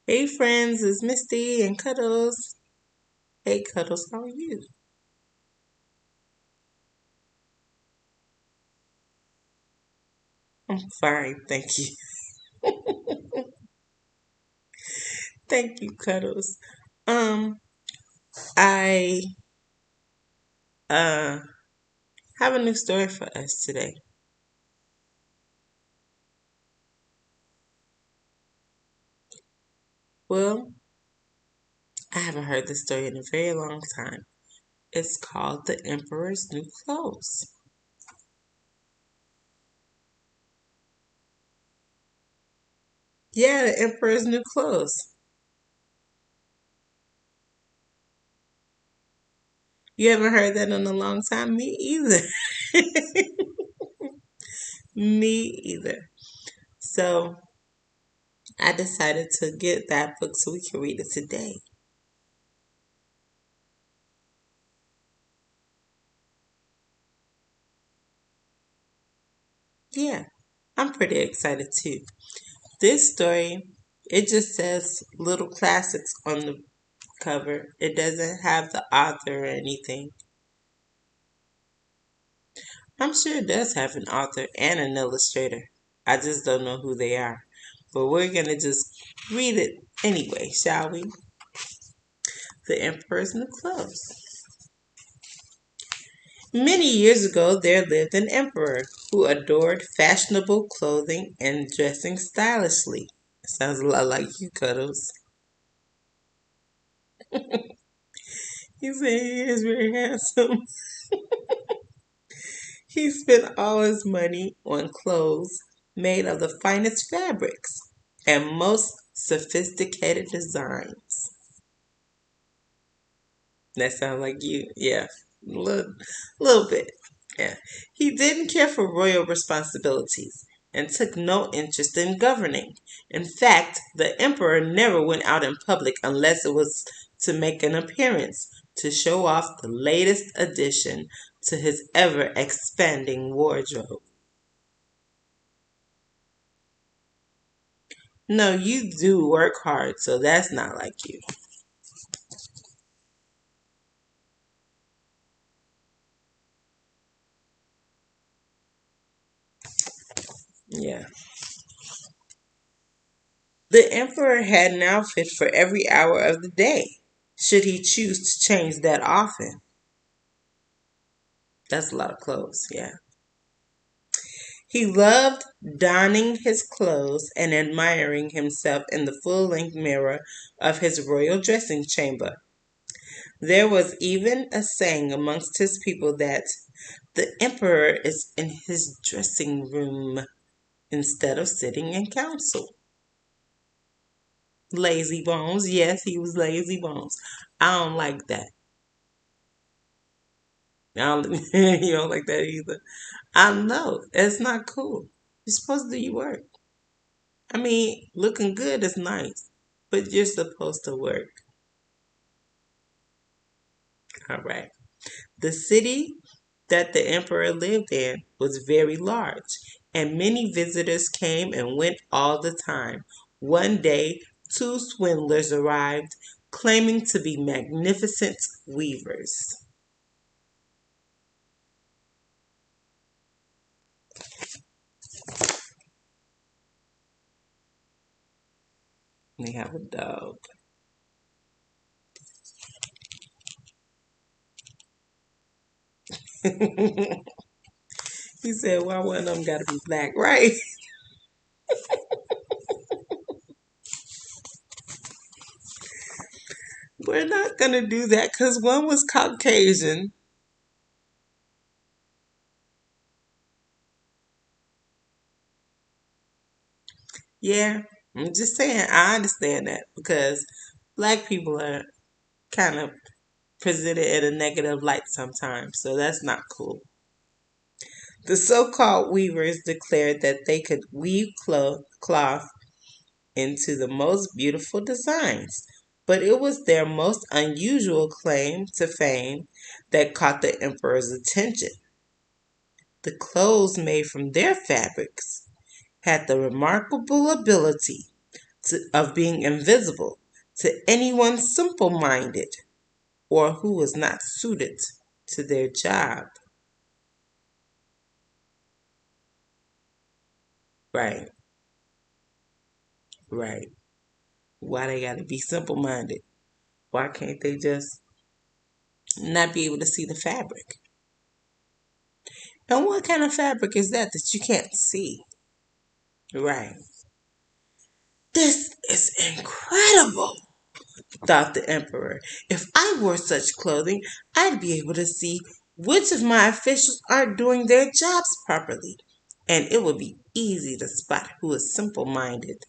Hey friends, it's Misty and Cuddles. Hey Cuddles, how are you? I'm fine, thank you. Thank you, Cuddles. Um, I uh have a new story for us today. Well, I haven't heard this story in a very long time. It's called The Emperor's New Clothes. Yeah, The Emperor's New Clothes. You haven't heard that in a long time? Me either. Me either. So I decided to get that book so we can read it today. Yeah, I'm pretty excited too. This story, it just says little classics on the cover. It doesn't have the author or anything. I'm sure it does have an author and an illustrator. I just don't know who they are. But we're going to just read it anyway, shall we? The Emperor's New Clothes. Many years ago, there lived an emperor who adored fashionable clothing and dressing stylishly. Sounds a lot like you, Cuddles. He said he is very handsome. He spent all his money on clothes made of the finest fabrics and most sophisticated designs. That sounds like you. Yeah, little bit. Yeah. He didn't care for royal responsibilities and took no interest in governing. In fact, the emperor never went out in public unless it was to make an appearance to show off the latest addition to his ever expanding wardrobe. No, you do work hard, so that's not like you. Yeah. The emperor had an outfit for every hour of the day, should he choose to change that often. That's a lot of clothes, yeah. He loved donning his clothes and admiring himself in the full length mirror of his royal dressing chamber. There was even a saying amongst his people that the emperor is in his dressing room instead of sitting in council. Lazy bones. Yes, he was lazy bones. I don't like that. I don't, you don't like that either. I know. It's not cool. You're supposed to do your work. I mean, looking good is nice, but you're supposed to work. All right. The city that the emperor lived in was very large, and many visitors came and went all the time. One day, two swindlers arrived, claiming to be magnificent weavers. They have a dog. He said, "Why one of them got to be black, right?" We're not gonna do that because one was Caucasian. Yeah, I'm just saying. I understand that because black people are kind of presented in a negative light sometimes, so that's not cool. The so-called weavers declared that they could weave cloth into the most beautiful designs, but it was their most unusual claim to fame that caught the emperor's attention. The clothes made from their fabrics had the remarkable ability of being invisible to anyone simple minded or who was not suited to their job. Right, right. Why they gotta be simple minded? Why can't they just not be able to see the fabric? And what kind of fabric is that you can't see? Right. This is incredible, thought the emperor. If I wore such clothing, I'd be able to see which of my officials aren't doing their jobs properly, and it would be easy to spot who is simple minded.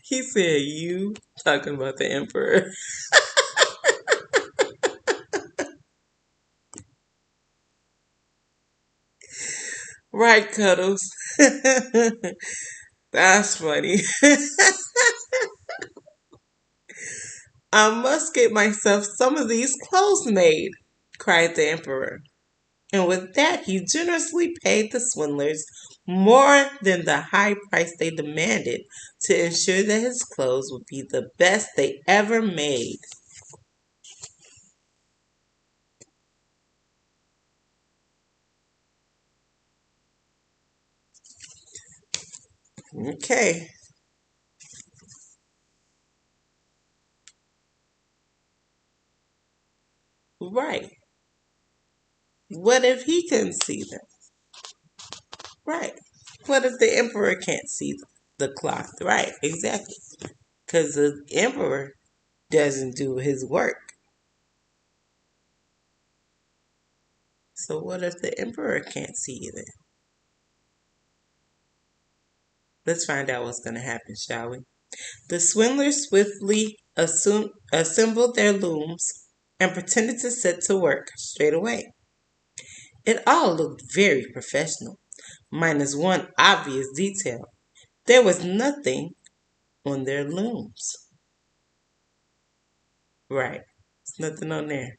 He said, "You talking about the emperor?" Right, Cuddles. That's funny. I must get myself some of these clothes made, cried the emperor. And with that, he generously paid the swindlers more than the high price they demanded to ensure that his clothes would be the best they ever made. Okay, right. What if he couldn't see them? Right. What if the emperor can't see the cloth? Right, exactly. Because the emperor doesn't do his work. So what if the emperor can't see it? Let's find out what's going to happen, shall we? The swindlers swiftly assembled their looms and pretended to set to work straight away. It all looked very professional, minus one obvious detail. There was nothing on their looms. Right, there's nothing on there.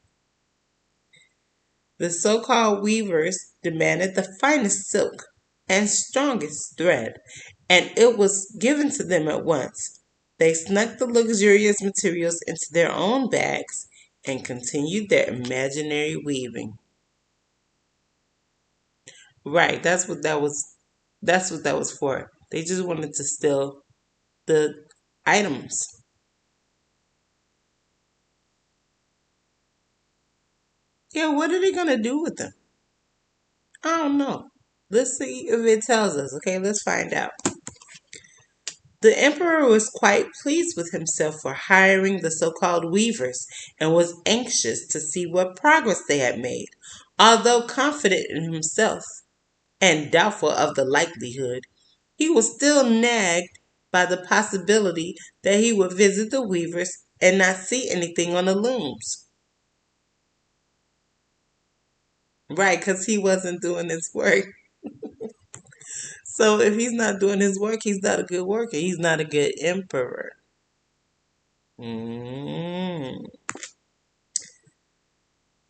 The so-called weavers demanded the finest silk and strongest thread, and it was given to them at once. They snuck the luxurious materials into their own bags and continued their imaginary weaving. Right, that's what that was. That's what that was for. They just wanted to steal the items. Yeah, what are they gonna do with them? I don't know. Let's see if it tells us. Okay, let's find out. The emperor was quite pleased with himself for hiring the so-called weavers and was anxious to see what progress they had made. Although confident in himself and doubtful of the likelihood, he was still nagged by the possibility that he would visit the weavers and not see anything on the looms. Right, because he wasn't doing his work. So if he's not doing his work, he's not a good worker. He's not a good emperor. Mm.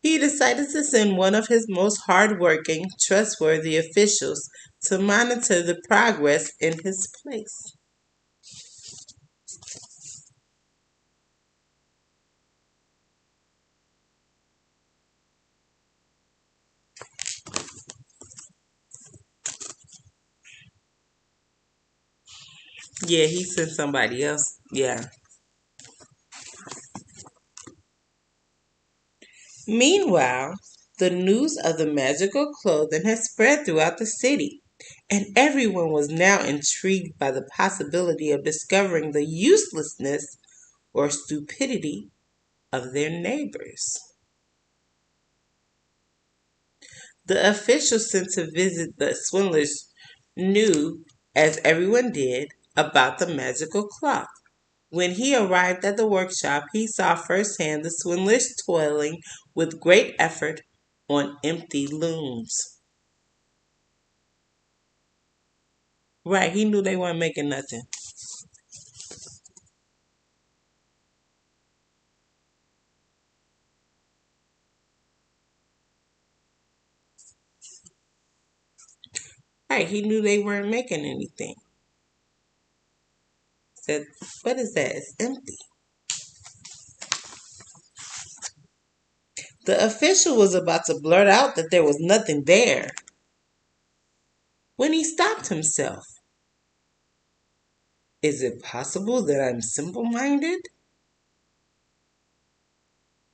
He decided to send one of his most hardworking, trustworthy officials to monitor the progress in his place. Yeah, he sent somebody else. Yeah. Meanwhile, the news of the magical clothing had spread throughout the city, and everyone was now intrigued by the possibility of discovering the uselessness or stupidity of their neighbors. The official sent to visit the swindlers knew, as everyone did, about the magical cloth. When he arrived at the workshop, he saw firsthand the swindlers toiling with great effort on empty looms. Right, he knew they weren't making nothing. Right, he knew they weren't making anything. Said, what is that? It's empty. The official was about to blurt out that there was nothing there when he stopped himself. Is it possible that I'm simple-minded?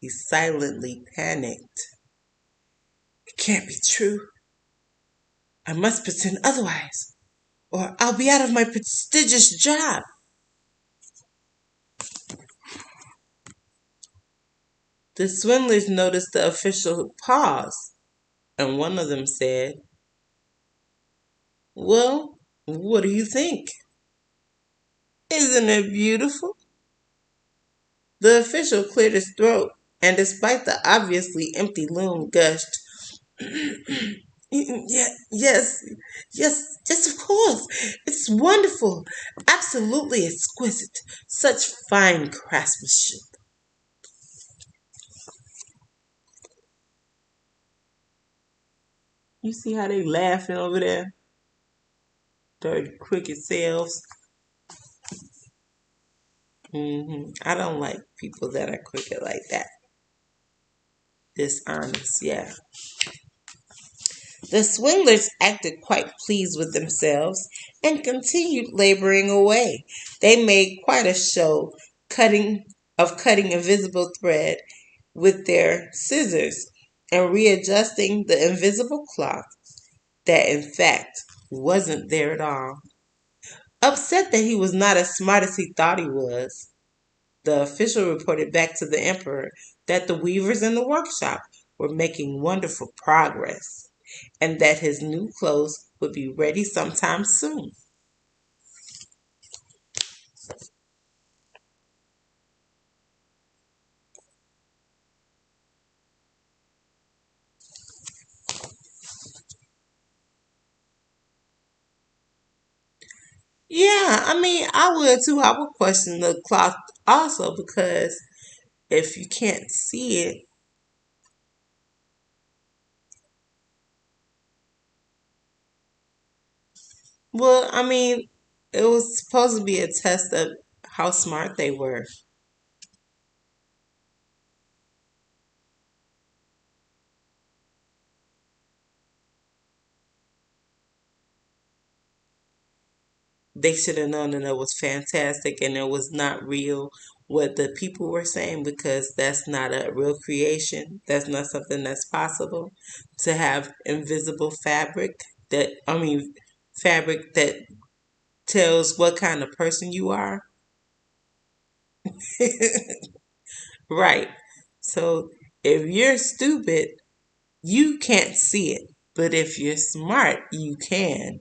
He silently panicked. It can't be true. I must pretend otherwise, or I'll be out of my prestigious job. The swindlers noticed the official pause, and one of them said, well, what do you think? Isn't it beautiful? The official cleared his throat, and despite the obviously empty loom, gushed, yeah, yes, yes, of course. It's wonderful, absolutely exquisite. Such fine craftsmanship. You see how they laughing over there? Dirty crooked selves. I don't like people that are crooked like that. Dishonest, yeah. The swindlers acted quite pleased with themselves and continued laboring away. They made quite a show cutting invisible thread with their scissors and readjusting the invisible cloth that in fact wasn't there at all. Upset that he was not as smart as he thought he was, the official reported back to the emperor that the weavers in the workshop were making wonderful progress and that his new clothes would be ready sometime soon. Yeah, I mean, I would too. I would question the cloth also because if you can't see it, well, I mean, it was supposed to be a test of how smart they were. They should have known that it was fantastic and it was not real what the people were saying because that's not a real creation. That's not something that's possible to have invisible fabric that tells what kind of person you are. Right. So if you're stupid, you can't see it. But if you're smart, you can.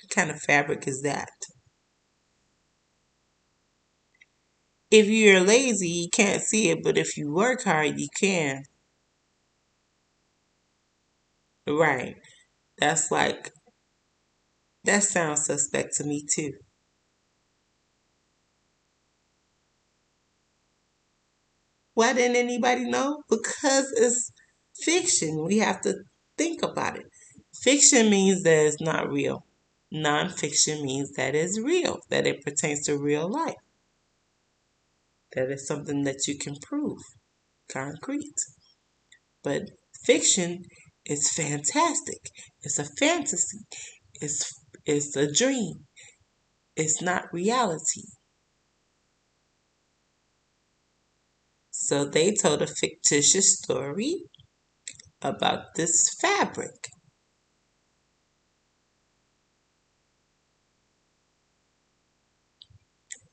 What kind of fabric is that? If you're lazy, you can't see it, but if you work hard, you can. Right. That's like, that sounds suspect to me too. Why didn't anybody know? Because it's fiction. We have to think about it. Fiction means that it's not real. Nonfiction means that it's real, that it pertains to real life, that it's something that you can prove, concrete. But fiction is fantastic. It's a fantasy. It's it's a dream. It's not reality. So they told a fictitious story about this fabric.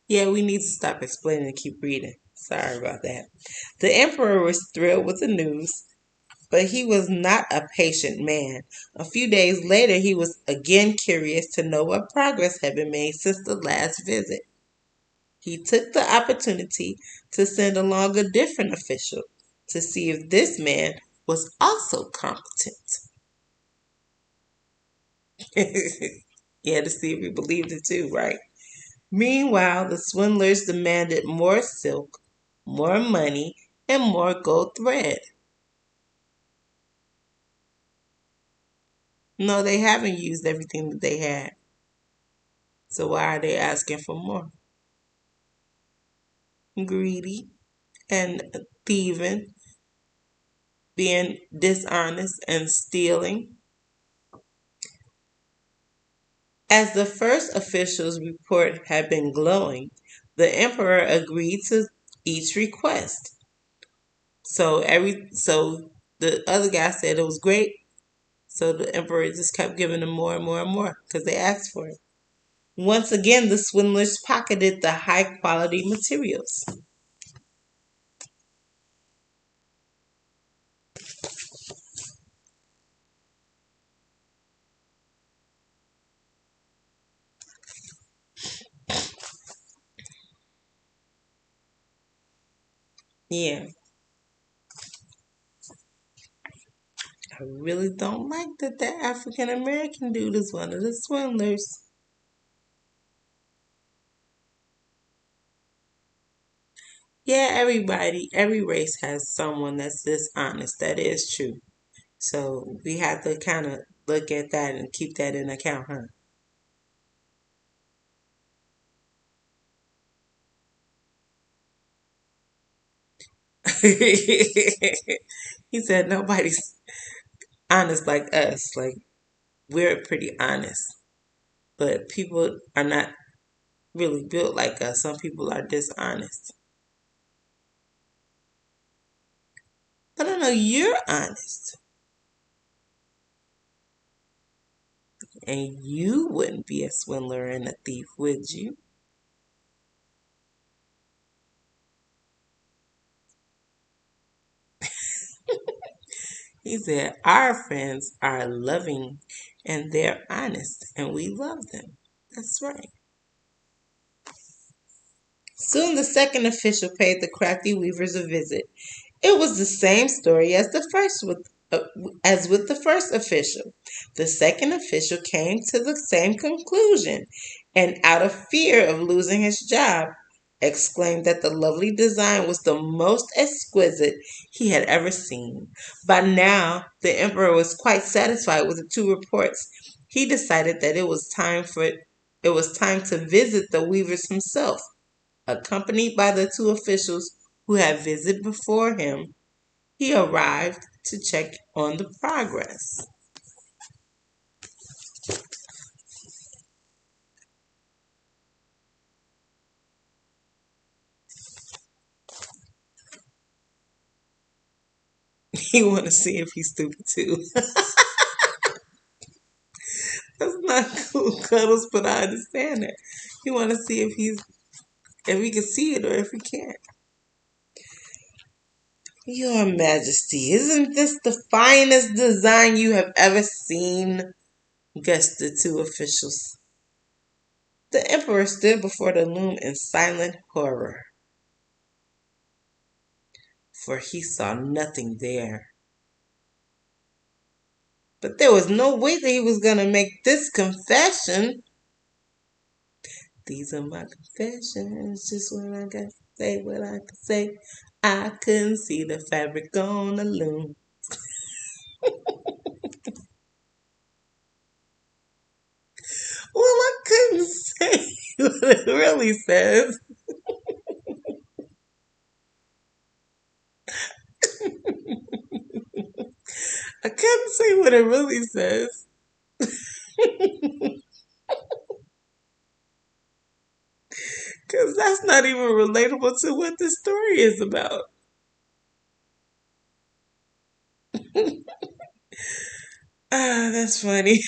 Yeah, we need to stop explaining and keep reading. Sorry about that. The emperor was thrilled with the news, but he was not a patient man. A few days later, he was again curious to know what progress had been made since the last visit. He took the opportunity to send along a different official to see if this man was also competent. Yeah, to see if he believed it too, right? Meanwhile, the swindlers demanded more silk, more money, and more gold thread. No, they haven't used everything that they had. So why are they asking for more? Greedy and thieving, being dishonest and stealing. As the first official's report had been glowing, the emperor agreed to each request. So the other guy said it was great. So the emperor just kept giving them more and more and more because they asked for it. Once again, the swindlers pocketed the high quality materials. Yeah, I really don't like that the African American dude is one of the swindlers. Yeah, every race has someone that's dishonest. That is true. So we have to kind of look at that and keep that in account, huh? He said nobody's honest like us. Like we're pretty honest, but people are not really built like us. Some people are dishonest. But I know you're honest, and you wouldn't be a swindler and a thief, would you? He said, our friends are loving and they're honest, and we love them. That's right. Soon the second official paid the crafty weavers a visit. It was the same story as with the first official. The second official came to the same conclusion, and out of fear of losing his job, exclaimed that the lovely design was the most exquisite he had ever seen. By now, the emperor was quite satisfied with the two reports. He decided that it was time to visit the weavers himself. Accompanied by the two officials who had visited before him, he arrived to check on the progress. He want to see if he's stupid too. That's not cool, Cuddles, but I understand it. He want to see if he can see it or if he can't. Your Majesty, isn't this the finest design you have ever seen? Guessed the two officials. The Emperor stood before the loom in silent horror, for he saw nothing there. But there was no way that he was going to make this confession. These are my confessions, just what I got to say, what I could say. I couldn't see the fabric on the loom. Well, I couldn't say what it really says. I couldn't say what it really says. Because that's not even relatable to what the story is about. Ah, that's funny.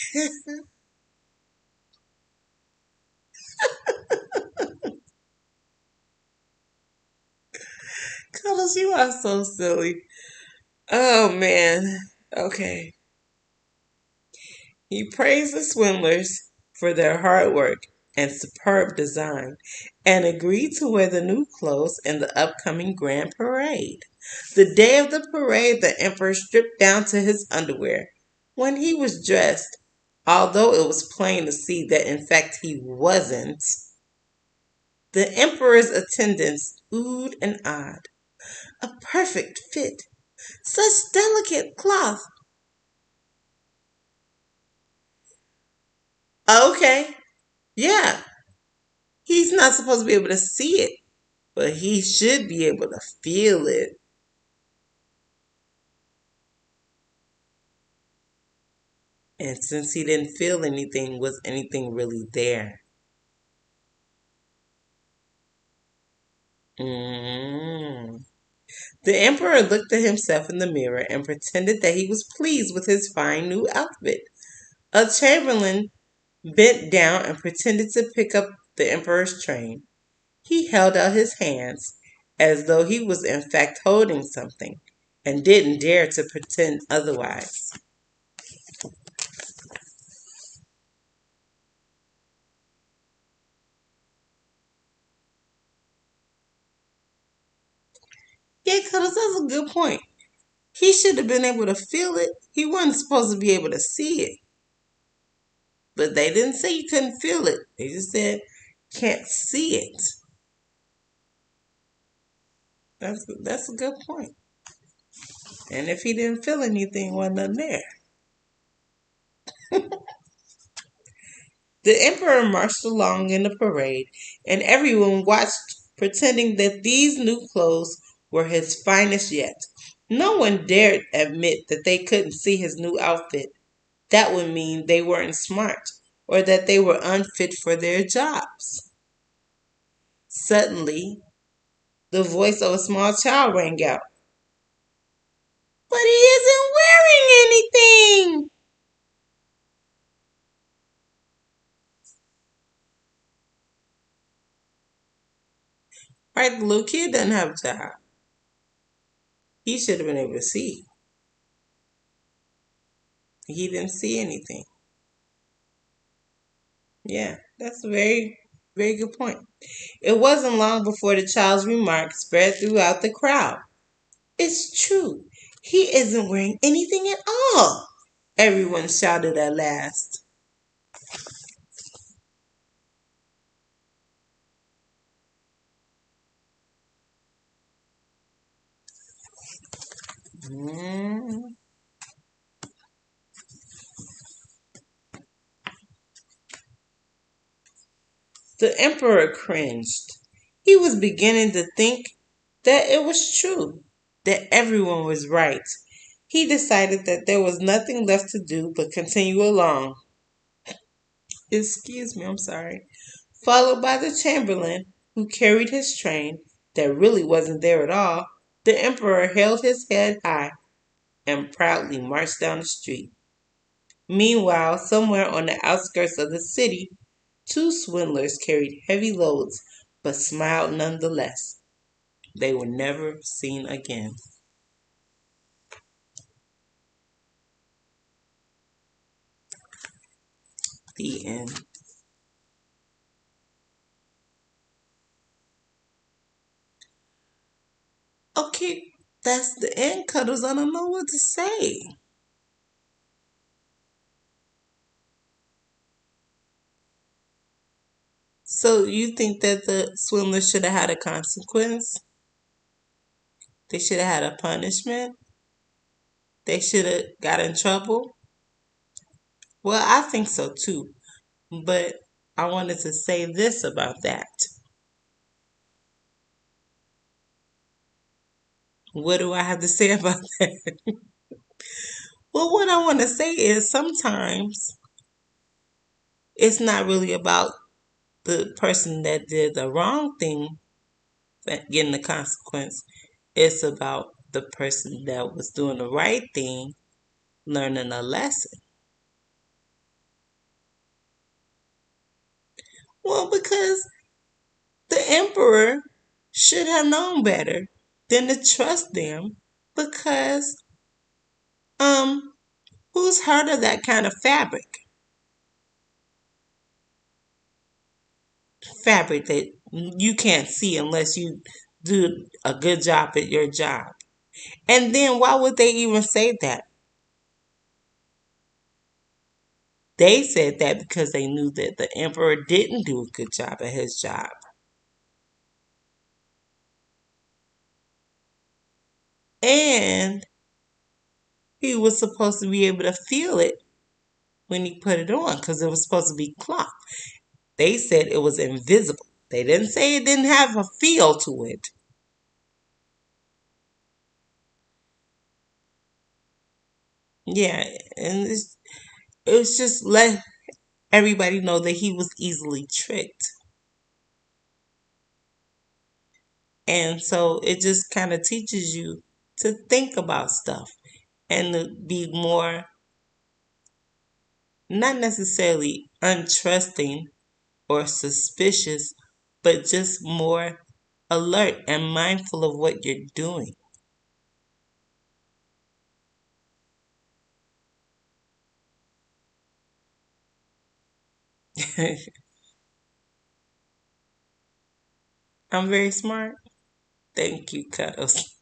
Carlos, you are so silly. Oh, man. Okay. He praised the swindlers for their hard work and superb design and agreed to wear the new clothes in the upcoming grand parade. The day of the parade, the emperor stripped down to his underwear. When he was dressed, although it was plain to see that in fact he wasn't, the emperor's attendants oohed and awed. A perfect fit. Such delicate cloth. Okay. Yeah. He's not supposed to be able to see it, but he should be able to feel it. And since he didn't feel anything, was anything really there? Mm. The emperor looked at himself in the mirror and pretended that he was pleased with his fine new outfit. A chamberlain bent down and pretended to pick up the emperor's train. He held out his hands as though he was in fact holding something and didn't dare to pretend otherwise. Yeah, Cuddles, that's a good point. He should have been able to feel it. He wasn't supposed to be able to see it. But they didn't say you couldn't feel it. They just said can't see it. That's a good point. And if he didn't feel anything, wasn't nothing there. The emperor marched along in the parade, and everyone watched, pretending that these new clothes were his finest yet. No one dared admit that they couldn't see his new outfit. That would mean they weren't smart or that they were unfit for their jobs. Suddenly, the voice of a small child rang out. But he isn't wearing anything! Right, the little kid doesn't have a job. He should have been able to see. He didn't see anything. Yeah, that's a very, very good point. It wasn't long before the child's remark spread throughout the crowd. It's true. He isn't wearing anything at all. Everyone shouted at last. Mm. The emperor cringed. He was beginning to think that it was true, that everyone was right. He decided that there was nothing left to do but continue along. Excuse me, I'm sorry. Followed by the chamberlain, who carried his train that really wasn't there at all, the emperor held his head high and proudly marched down the street. Meanwhile, somewhere on the outskirts of the city, two swindlers carried heavy loads but smiled nonetheless. They were never seen again. The end. Okay, that's the end, Cuddles. I don't know what to say. So you think that the swindler should have had a consequence? They should have had a punishment? They should have got in trouble? Well, I think so too. But I wanted to say this about that. What do I have to say about that? Well, what I want to say is sometimes it's not really about the person that did the wrong thing that getting the consequence. It's about the person that was doing the right thing learning a lesson. Well, because the emperor should have known better than to trust them because um who's heard of that kind of fabric that you can't see unless you do a good job at your job. And then why would they even say that? They said that because they knew that the emperor didn't do a good job at his job. And he was supposed to be able to feel it when he put it on because it was supposed to be cloth. They said it was invisible. They didn't say it didn't have a feel to it. Yeah, and it was just let everybody know that he was easily tricked. And so it just kind of teaches you to think about stuff and to be more, not necessarily untrusting or suspicious, but just more alert and mindful of what you're doing. I'm very smart. Thank you, Cuddles.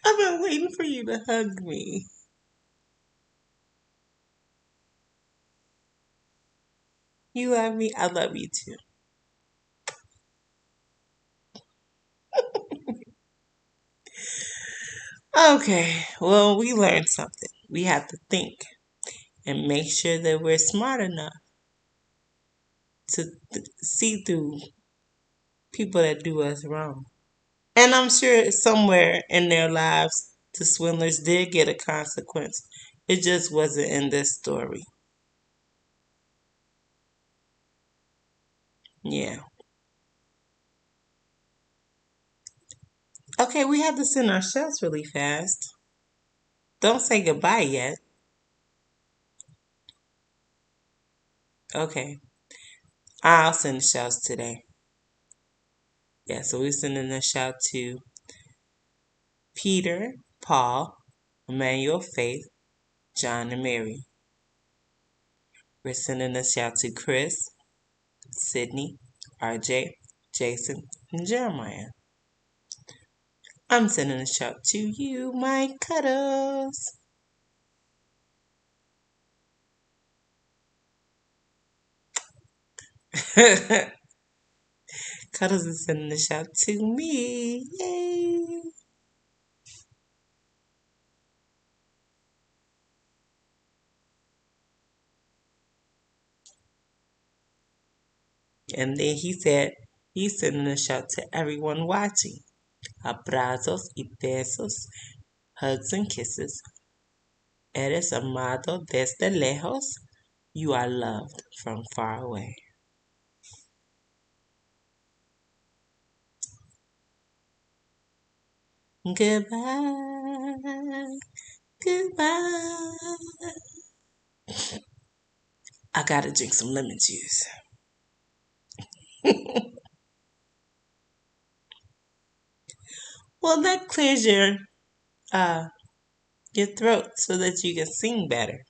I've been waiting for you to hug me. You love me. I love you too. Okay, well, we learned something. We have to think and make sure that we're smart enough to see through people that do us wrong. And I'm sure somewhere in their lives, the swindlers did get a consequence. It just wasn't in this story. Yeah. Okay, we have to send our shots really fast. Don't say goodbye yet. Okay. I'll send the shouts today. Yeah, so we're sending a shout to Peter, Paul, Emmanuel, Faith, John, and Mary. We're sending a shout to Chris, Sydney, RJ, Jason, and Jeremiah. I'm sending a shout to you, my cuddles. Cuddles is sending a shout to me. Yay! And then he said he's sending a shout to everyone watching. Abrazos y besos, hugs and kisses. Eres amado desde lejos. You are loved from far away. Goodbye. Goodbye. I gotta drink some lemon juice. Well, that clears uh your throat so that you can sing better.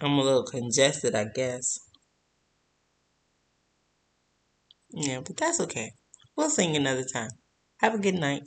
I'm a little congested, I guess. Yeah, but that's okay. We'll sing another time. Have a good night.